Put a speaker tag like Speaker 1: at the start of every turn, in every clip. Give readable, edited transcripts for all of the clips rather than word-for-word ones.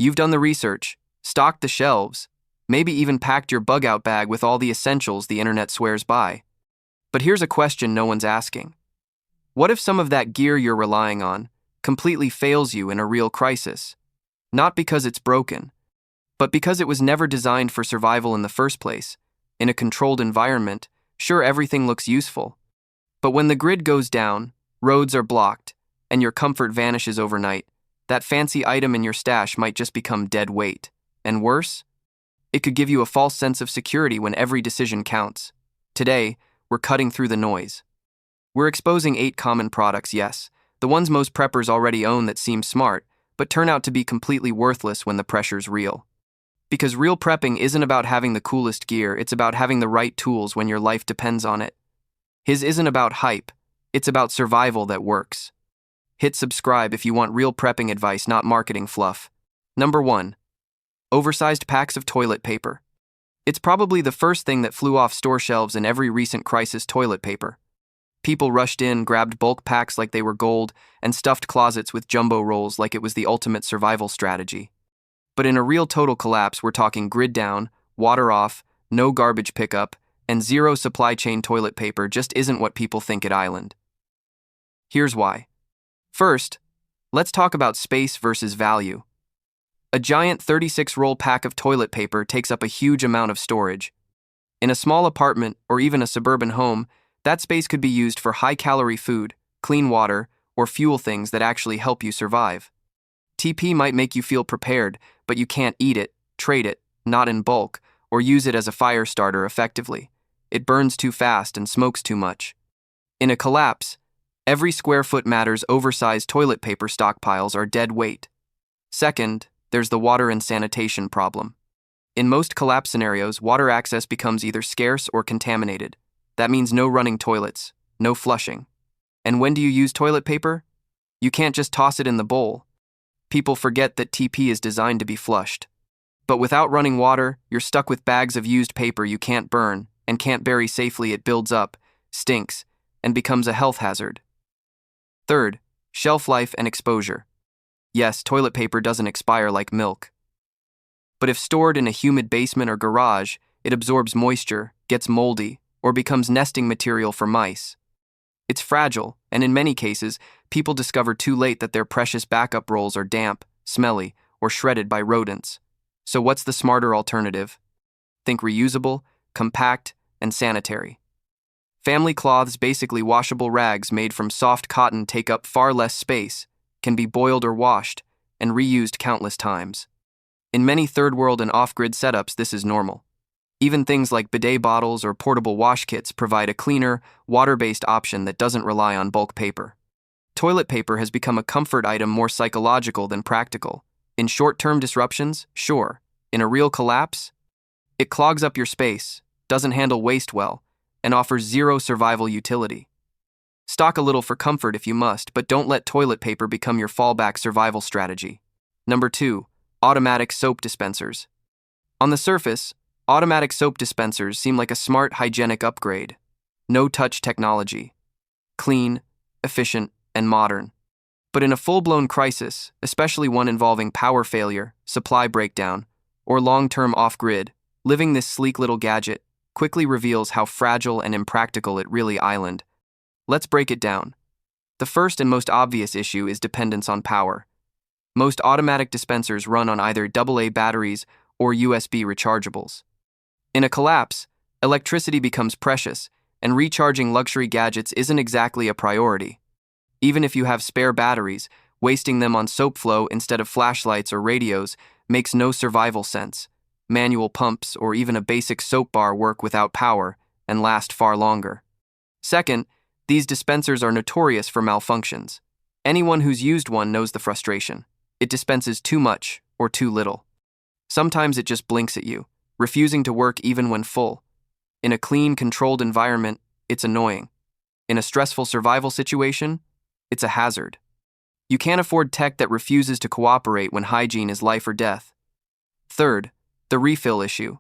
Speaker 1: You've done the research, stocked the shelves, maybe even packed your bug-out bag with all the essentials the internet swears by. But here's a question no one's asking. What if some of that gear you're relying on completely fails you in a real crisis? Not because it's broken, but because it was never designed for survival in the first place. In a controlled environment, sure, everything looks useful. But when the grid goes down, roads are blocked, and your comfort vanishes overnight, that fancy item in your stash might just become dead weight. And worse, it could give you a false sense of security when every decision counts. Today, we're cutting through the noise. We're exposing 8 common products, yes, the ones most preppers already own that seem smart, but turn out to be completely worthless when the pressure's real. Because real prepping isn't about having the coolest gear, it's about having the right tools when your life depends on it. His isn't about hype, it's about survival that works. Hit subscribe if you want real prepping advice, not marketing fluff. Number 1. Oversized packs of toilet paper. It's probably the first thing that flew off store shelves in every recent crisis: toilet paper. People rushed in, grabbed bulk packs like they were gold, and stuffed closets with jumbo rolls like it was the ultimate survival strategy. But in a real total collapse, we're talking grid down, water off, no garbage pickup, and zero supply chain toilet paper just isn't what people think at Island. Here's why. First, let's talk about space versus value. A giant 36-roll pack of toilet paper takes up a huge amount of storage. In a small apartment or even a suburban home, that space could be used for high-calorie food, clean water, or fuel things that actually help you survive. TP might make you feel prepared, but you can't eat it, trade it, not in bulk, or use it as a fire starter effectively. It burns too fast and smokes too much. In a collapse, every square foot matters. Oversized toilet paper stockpiles are dead weight. Second, there's the water and sanitation problem. In most collapse scenarios, water access becomes either scarce or contaminated. That means no running toilets, no flushing. And when do you use toilet paper? You can't just toss it in the bowl. People forget that TP is designed to be flushed. But without running water, you're stuck with bags of used paper you can't burn and can't bury safely. It builds up, stinks, and becomes a health hazard. Third, shelf life and exposure. Yes, toilet paper doesn't expire like milk. But if stored in a humid basement or garage, it absorbs moisture, gets moldy, or becomes nesting material for mice. It's fragile, and in many cases, people discover too late that their precious backup rolls are damp, smelly, or shredded by rodents. So what's the smarter alternative? Think reusable, compact, and sanitary. Family cloths, basically washable rags made from soft cotton, take up far less space, can be boiled or washed, and reused countless times. In many third-world and off-grid setups, this is normal. Even things like bidet bottles or portable wash kits provide a cleaner, water-based option that doesn't rely on bulk paper. Toilet paper has become a comfort item, more psychological than practical. In short-term disruptions, sure. In a real collapse, it clogs up your space, doesn't handle waste well, and offers zero survival utility. Stock a little for comfort if you must, but don't let toilet paper become your fallback survival strategy. Number 2, automatic soap dispensers. On the surface, automatic soap dispensers seem like a smart, hygienic upgrade. No-touch technology. Clean, efficient, and modern. But in a full-blown crisis, especially one involving power failure, supply breakdown, or long-term off-grid, living this sleek little gadget quickly reveals how fragile and impractical it really is. Let's break it down. The first and most obvious issue is dependence on power. Most automatic dispensers run on either AA batteries or USB rechargeables. In a collapse, electricity becomes precious, and recharging luxury gadgets isn't exactly a priority. Even if you have spare batteries, wasting them on soap flow instead of flashlights or radios makes no survival sense. Manual pumps or even a basic soap bar work without power and last far longer. Second, these dispensers are notorious for malfunctions. Anyone who's used one knows the frustration. It dispenses too much or too little. Sometimes it just blinks at you, refusing to work even when full. In a clean, controlled environment, it's annoying. In a stressful survival situation, it's a hazard. You can't afford tech that refuses to cooperate when hygiene is life or death. Third, the refill issue.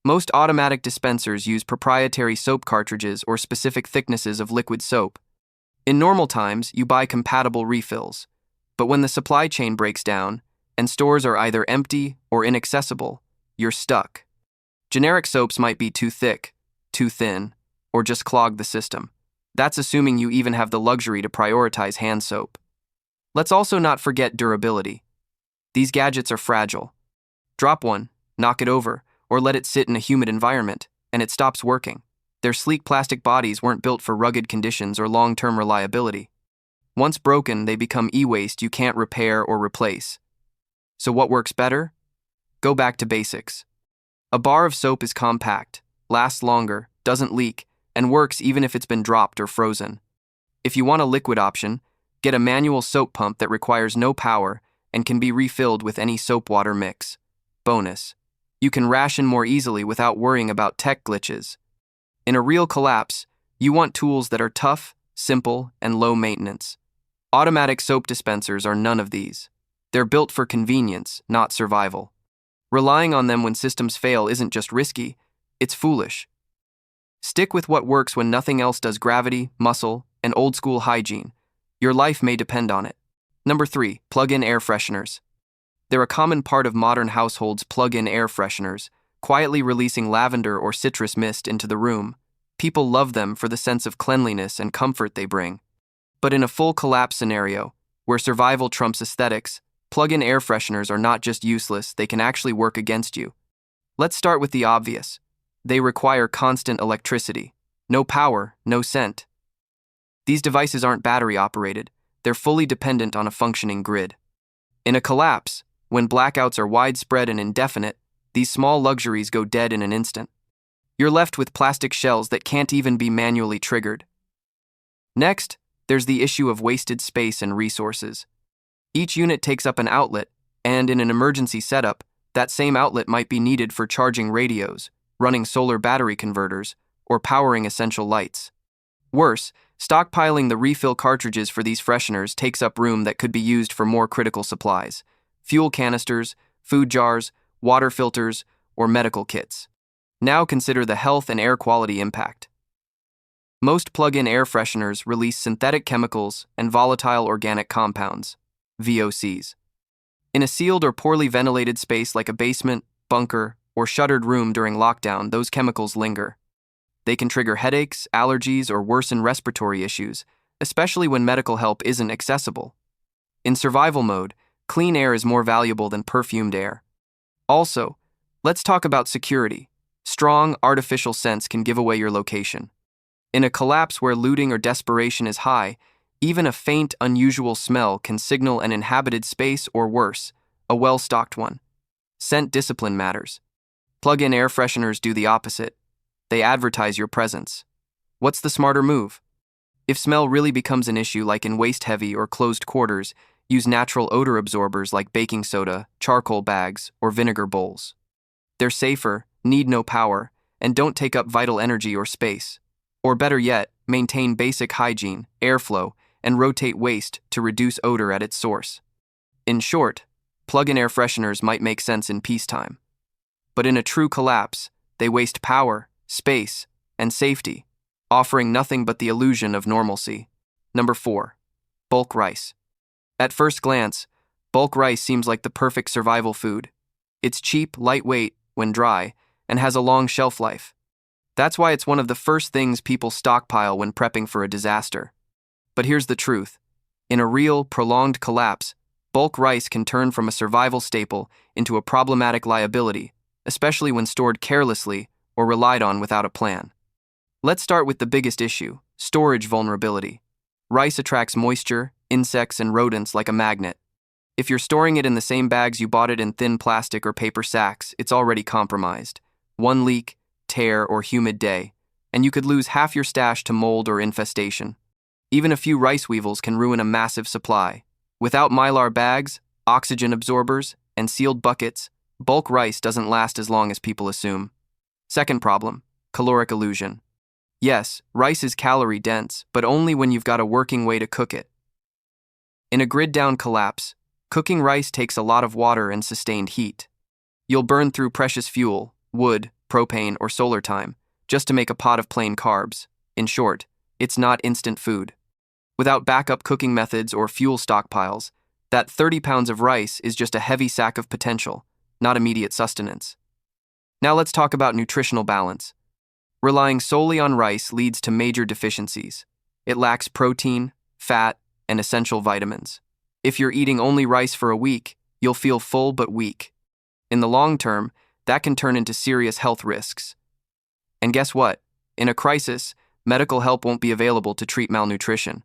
Speaker 1: Most automatic dispensers use proprietary soap cartridges or specific thicknesses of liquid soap. In normal times, you buy compatible refills. But when the supply chain breaks down, and stores are either empty or inaccessible, you're stuck. Generic soaps might be too thick, too thin, or just clog the system. That's assuming you even have the luxury to prioritize hand soap. Let's also not forget durability. These gadgets are fragile. Drop one, knock it over, or let it sit in a humid environment, and it stops working. Their sleek plastic bodies weren't built for rugged conditions or long-term reliability. Once broken, they become e-waste you can't repair or replace. So what works better? Go back to basics. A bar of soap is compact, lasts longer, doesn't leak, and works even if it's been dropped or frozen. If you want a liquid option, get a manual soap pump that requires no power and can be refilled with any soap water mix. Bonus: you can ration more easily without worrying about tech glitches. In a real collapse, you want tools that are tough, simple, and low maintenance. Automatic soap dispensers are none of these. They're built for convenience, not survival. Relying on them when systems fail isn't just risky, it's foolish. Stick with what works when nothing else does: gravity, muscle, and old-school hygiene. Your life may depend on it. Number 3, plug-in air fresheners. They're a common part of modern households. Plug-in air fresheners, quietly releasing lavender or citrus mist into the room. People love them for the sense of cleanliness and comfort they bring. But in a full collapse scenario, where survival trumps aesthetics, plug-in air fresheners are not just useless, they can actually work against you. Let's start with the obvious. They require constant electricity. No power, no scent. These devices aren't battery-operated. They're fully dependent on a functioning grid. In a collapse, when blackouts are widespread and indefinite, these small luxuries go dead in an instant. You're left with plastic shells that can't even be manually triggered. Next, there's the issue of wasted space and resources. Each unit takes up an outlet, and in an emergency setup, that same outlet might be needed for charging radios, running solar battery converters, or powering essential lights. Worse, stockpiling the refill cartridges for these fresheners takes up room that could be used for more critical supplies: fuel canisters, food jars, water filters, or medical kits. Now consider the health and air quality impact. Most plug-in air fresheners release synthetic chemicals and volatile organic compounds, VOCs. In a sealed or poorly ventilated space like a basement, bunker, or shuttered room during lockdown, those chemicals linger. They can trigger headaches, allergies, or worsen respiratory issues, especially when medical help isn't accessible. In survival mode, clean air is more valuable than perfumed air. Also, let's talk about security. Strong, artificial scents can give away your location. In a collapse where looting or desperation is high, even a faint, unusual smell can signal an inhabited space or worse, a well-stocked one. Scent discipline matters. Plug-in air fresheners do the opposite. They advertise your presence. What's the smarter move? If smell really becomes an issue, like in waste-heavy or closed quarters, use natural odor absorbers like baking soda, charcoal bags, or vinegar bowls. They're safer, need no power, and don't take up vital energy or space. Or better yet, maintain basic hygiene, airflow, and rotate waste to reduce odor at its source. In short, plug-in air fresheners might make sense in peacetime. But in a true collapse, they waste power, space, and safety, offering nothing but the illusion of normalcy. Number 4, bulk rice. At first glance, bulk rice seems like the perfect survival food. It's cheap, lightweight when dry, and has a long shelf life. That's why it's one of the first things people stockpile when prepping for a disaster. But here's the truth. In a real, prolonged collapse, bulk rice can turn from a survival staple into a problematic liability, especially when stored carelessly or relied on without a plan. Let's start with the biggest issue: storage vulnerability. Rice attracts moisture, insects, and rodents like a magnet. If you're storing it in the same bags you bought it in, thin plastic or paper sacks, it's already compromised. One leak, tear, or humid day, and you could lose half your stash to mold or infestation. Even a few rice weevils can ruin a massive supply. Without mylar bags, oxygen absorbers, and sealed buckets, bulk rice doesn't last as long as people assume. Second problem, caloric illusion. Yes, rice is calorie dense, but only when you've got a working way to cook it. In a grid-down collapse, cooking rice takes a lot of water and sustained heat. You'll burn through precious fuel, wood, propane, or solar time, just to make a pot of plain carbs. In short, it's not instant food. Without backup cooking methods or fuel stockpiles, That 30 pounds of rice is just a heavy sack of potential, not immediate sustenance. Now let's talk about nutritional balance. Relying solely on rice leads to major deficiencies. It lacks protein, fat, and essential vitamins. If you're eating only rice for a week, you'll feel full but weak. In the long term, that can turn into serious health risks. And guess what? In a crisis, medical help won't be available to treat malnutrition.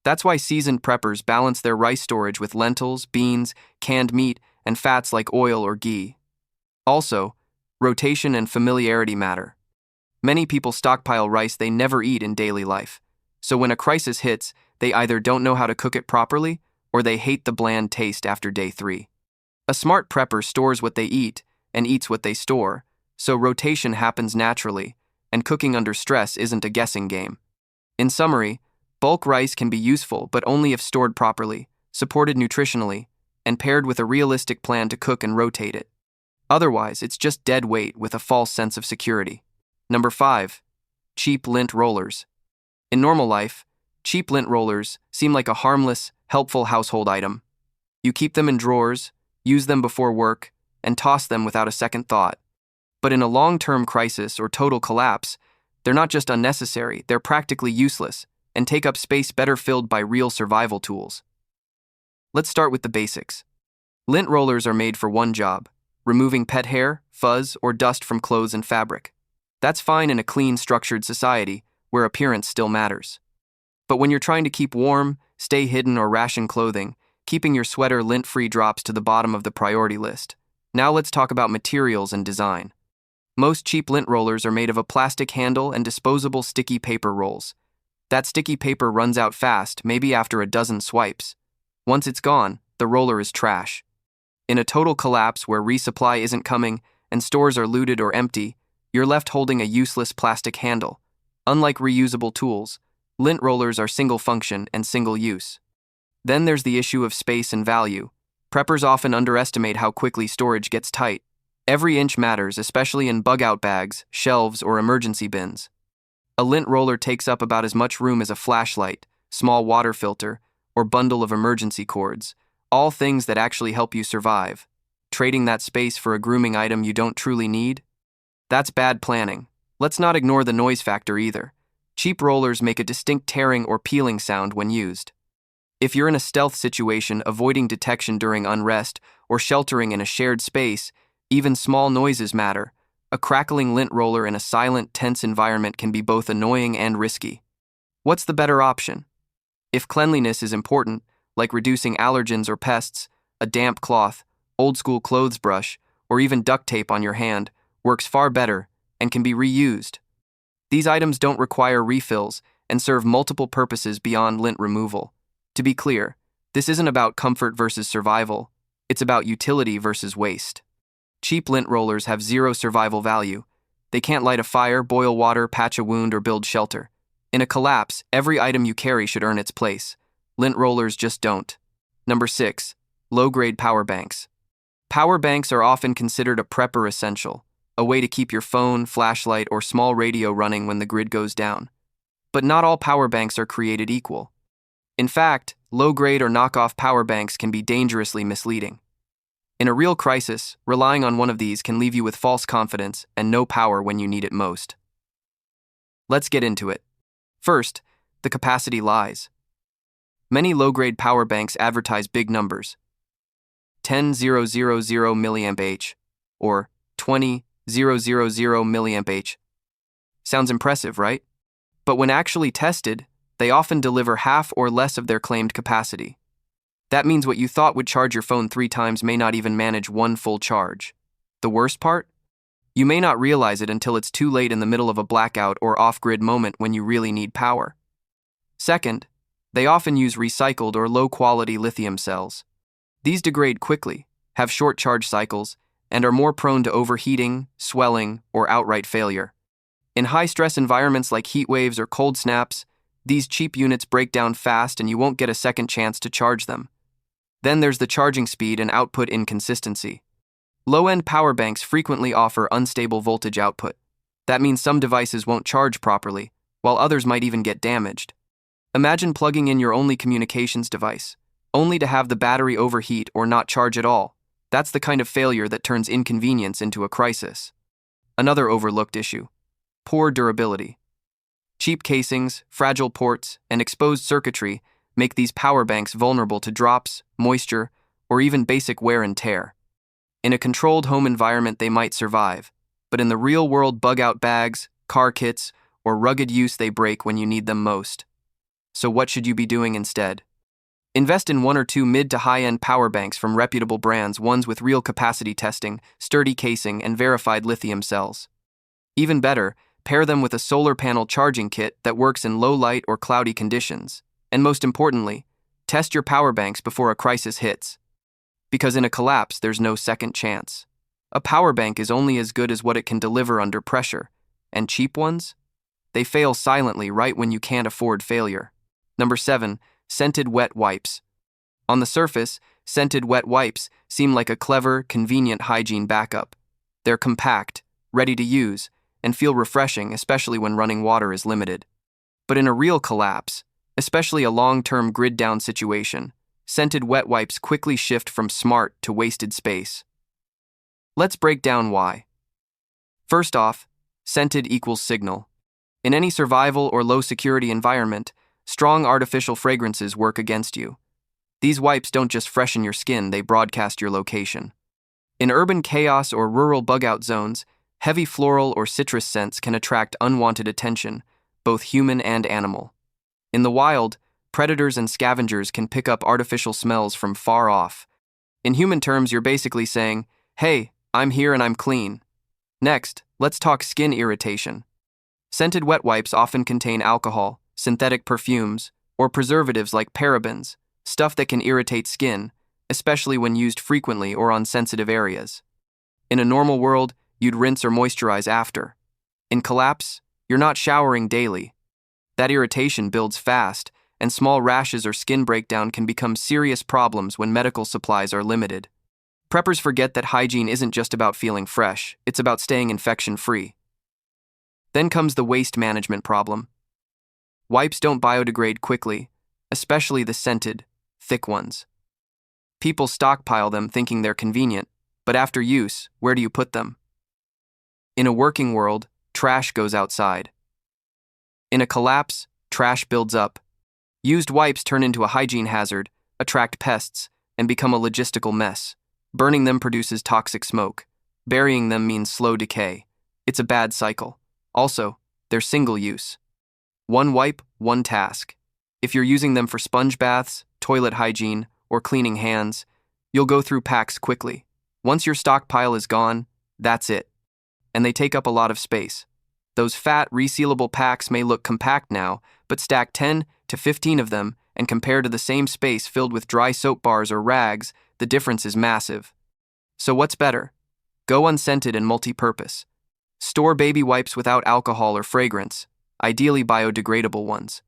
Speaker 1: That's why seasoned preppers balance their rice storage with lentils, beans, canned meat, and fats like oil or ghee. Also, rotation and familiarity matter. Many people stockpile rice they never eat in daily life. So when a crisis hits, they either don't know how to cook it properly or they hate the bland taste after day 3. A smart prepper stores what they eat and eats what they store, so rotation happens naturally, and cooking under stress isn't a guessing game. In summary, bulk rice can be useful but only if stored properly, supported nutritionally, and paired with a realistic plan to cook and rotate it. Otherwise, it's just dead weight with a false sense of security. Number 5. Cheap lint rollers. In normal life, cheap lint rollers seem like a harmless, helpful household item. You keep them in drawers, use them before work, and toss them without a second thought. But in a long-term crisis or total collapse, they're not just unnecessary, they're practically useless and take up space better filled by real survival tools. Let's start with the basics. Lint rollers are made for one job: removing pet hair, fuzz, or dust from clothes and fabric. That's fine in a clean, structured society where appearance still matters. But when you're trying to keep warm, stay hidden, or ration clothing, keeping your sweater lint-free drops to the bottom of the priority list. Now let's talk about materials and design. Most cheap lint rollers are made of a plastic handle and disposable sticky paper rolls. That sticky paper runs out fast, maybe after a dozen swipes. Once it's gone, the roller is trash. In a total collapse where resupply isn't coming and stores are looted or empty, you're left holding a useless plastic handle. Unlike reusable tools, lint rollers are single function and single use. Then there's the issue of space and value. Preppers often underestimate how quickly storage gets tight. Every inch matters, especially in bug-out bags, shelves, or emergency bins. A lint roller takes up about as much room as a flashlight, small water filter, or bundle of emergency cords, all things that actually help you survive. Trading that space for a grooming item you don't truly need? That's bad planning. Let's not ignore the noise factor either. Cheap rollers make a distinct tearing or peeling sound when used. If you're in a stealth situation, avoiding detection during unrest, or sheltering in a shared space, even small noises matter. A crackling lint roller in a silent, tense environment can be both annoying and risky. What's the better option? If cleanliness is important, like reducing allergens or pests, a damp cloth, old-school clothes brush, or even duct tape on your hand works far better and can be reused. These items don't require refills and serve multiple purposes beyond lint removal. To be clear, this isn't about comfort versus survival, it's about utility versus waste. Cheap lint rollers have zero survival value. They can't light a fire, boil water, patch a wound, or build shelter. In a collapse, every item you carry should earn its place. Lint rollers just don't. Number 6. Low-grade power banks. Power banks are often considered a prepper essential, a way to keep your phone, flashlight, or small radio running when the grid goes down. But not all power banks are created equal. In fact, low-grade or knockoff power banks can be dangerously misleading. In a real crisis, relying on one of these can leave you with false confidence and no power when you need it most. Let's get into it. First, the capacity lies. Many low-grade power banks advertise big numbers: 10,000 mAh or 20,000 mAh. Sounds impressive, right? But when actually tested, they often deliver half or less of their claimed capacity. That means what you thought would charge your phone 3 times may not even manage one full charge. The worst part? You may not realize it until it's too late in the middle of a blackout or off-grid moment when you really need power. Second, they often use recycled or low-quality lithium cells. These degrade quickly, have short charge cycles, and are more prone to overheating, swelling, or outright failure. In high-stress environments like heat waves or cold snaps, these cheap units break down fast and you won't get a second chance to charge them. Then there's the charging speed and output inconsistency. Low-end power banks frequently offer unstable voltage output. That means some devices won't charge properly, while others might even get damaged. Imagine plugging in your only communications device. only to have the battery overheat or not charge at all. That's the kind of failure that turns inconvenience into a crisis. Another overlooked issue: poor durability. Cheap casings, fragile ports, and exposed circuitry make these power banks vulnerable to drops, moisture, or even basic wear and tear. In a controlled home environment, they might survive, but in the real-world bug-out bags, car kits, or rugged use, they break when you need them most. So what should you be doing instead? Invest in one or two mid to high-end power banks from reputable brands, ones with real capacity testing, sturdy casing, and verified lithium cells. Even better, pair them with a solar panel charging kit that works in low light or cloudy conditions. And most importantly, test your power banks before a crisis hits. Because in a collapse, there's no second chance. A power bank is only as good as what it can deliver under pressure, and cheap ones? They fail silently right when you can't afford failure. Number 7. Scented wet wipes. On the surface, scented wet wipes seem like a clever, convenient hygiene backup. They're compact, ready to use, and feel refreshing, especially when running water is limited. But in a real collapse, especially a long-term grid-down situation, scented wet wipes quickly shift from smart to wasted space. Let's break down why. First off, scented equals signal. In any survival or low-security environment, strong artificial fragrances work against you. These wipes don't just freshen your skin, they broadcast your location. In urban chaos or rural bug-out zones, heavy floral or citrus scents can attract unwanted attention, both human and animal. In the wild, predators and scavengers can pick up artificial smells from far off. In human terms, you're basically saying, "Hey, I'm here and I'm clean." Next, let's talk skin irritation. Scented wet wipes often contain alcohol, synthetic perfumes, or preservatives like parabens, stuff that can irritate skin, especially when used frequently or on sensitive areas. In a normal world, you'd rinse or moisturize after. In collapse, you're not showering daily. That irritation builds fast, and small rashes or skin breakdown can become serious problems when medical supplies are limited. Preppers forget that hygiene isn't just about feeling fresh, it's about staying infection-free. Then comes the waste management problem. Wipes don't biodegrade quickly, especially the scented, thick ones. People stockpile them thinking they're convenient, but after use, where do you put them? In a working world, trash goes outside. In a collapse, trash builds up. Used wipes turn into a hygiene hazard, attract pests, and become a logistical mess. Burning them produces toxic smoke. Burying them means slow decay. It's a bad cycle. Also, they're single-use. One wipe, one task. If you're using them for sponge baths, toilet hygiene, or cleaning hands, you'll go through packs quickly. Once your stockpile is gone, that's it. And they take up a lot of space. Those fat, resealable packs may look compact now, but stack 10 to 15 of them, and compare to the same space filled with dry soap bars or rags, the difference is massive. So what's better? Go unscented and multi-purpose. Store baby wipes without alcohol or fragrance, ideally biodegradable ones.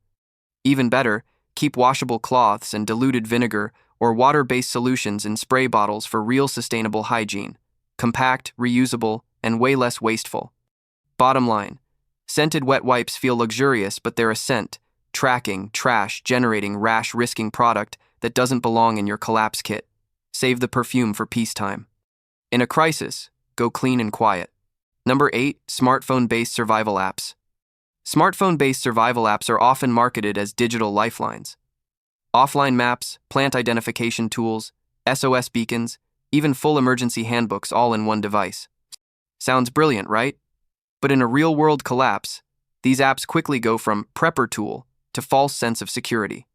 Speaker 1: Even better, keep washable cloths and diluted vinegar or water-based solutions in spray bottles for real sustainable hygiene. Compact, reusable, and way less wasteful. Bottom line, scented wet wipes feel luxurious, but they're a scent, tracking, trash-generating, rash-risking product that doesn't belong in your collapse kit. Save the perfume for peacetime. In a crisis, go clean and quiet. Number 8. Smartphone-based survival apps. Smartphone-based survival apps are often marketed as digital lifelines. Offline maps, plant identification tools, SOS beacons, even full emergency handbooks all in one device. Sounds brilliant, right? But in a real-world collapse, these apps quickly go from prepper tool to false sense of security.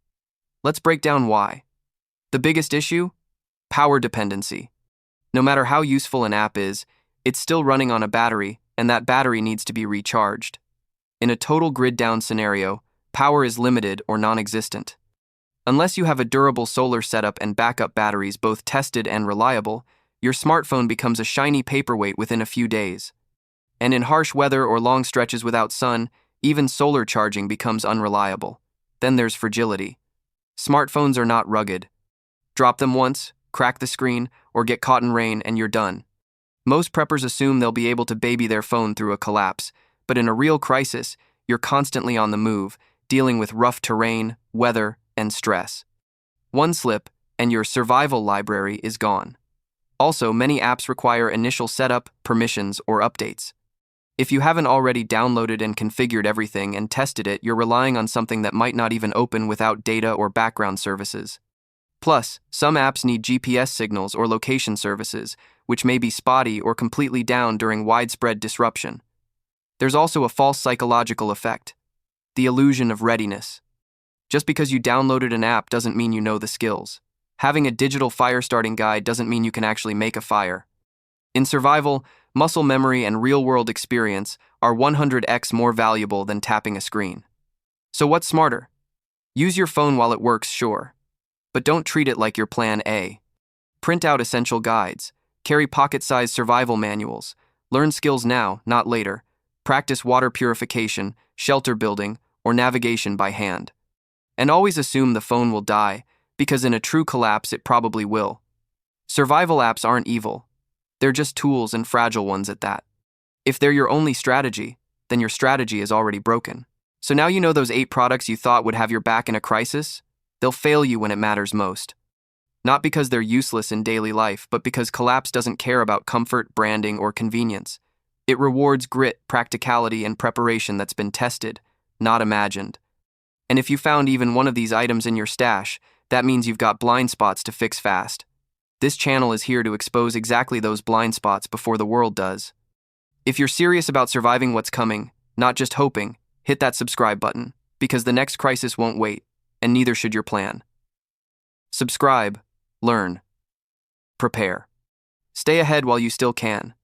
Speaker 1: Let's break down why. The biggest issue? Power dependency. No matter how useful an app is, it's still running on a battery, and that battery needs to be recharged. In a total grid-down scenario, power is limited or non-existent. Unless you have a durable solar setup and backup batteries both tested and reliable, your smartphone becomes a shiny paperweight within a few days. And in harsh weather or long stretches without sun, even solar charging becomes unreliable. Then there's fragility. Smartphones are not rugged. Drop them once, crack the screen, or get caught in rain and you're done. Most preppers assume they'll be able to baby their phone through a collapse, but in a real crisis, you're constantly on the move, dealing with rough terrain, weather, and stress. One slip, and your survival library is gone. Also, many apps require initial setup, permissions, or updates. If you haven't already downloaded and configured everything and tested it, you're relying on something that might not even open without data or background services. Plus, some apps need GPS signals or location services, which may be spotty or completely down during widespread disruption. There's also a false psychological effect, the illusion of readiness. Just because you downloaded an app doesn't mean you know the skills. Having a digital fire starting guide doesn't mean you can actually make a fire. In survival, muscle memory and real-world experience are 100x more valuable than tapping a screen. So what's smarter? Use your phone while it works, sure. But don't treat it like your plan A. Print out essential guides. Carry pocket-sized survival manuals. Learn skills now, not later. Practice water purification, shelter building, or navigation by hand. And always assume the phone will die, because in a true collapse it probably will. Survival apps aren't evil. They're just tools, and fragile ones at that. If they're your only strategy, then your strategy is already broken. So now you know those 8 products you thought would have your back in a crisis? They'll fail you when it matters most. Not because they're useless in daily life, but because collapse doesn't care about comfort, branding, or convenience. It rewards grit, practicality, and preparation that's been tested, not imagined. And if you found even one of these items in your stash, that means you've got blind spots to fix fast. This channel is here to expose exactly those blind spots before the world does. If you're serious about surviving what's coming, not just hoping, hit that subscribe button, because the next crisis won't wait, and neither should your plan. Subscribe, learn, prepare. Stay ahead while you still can.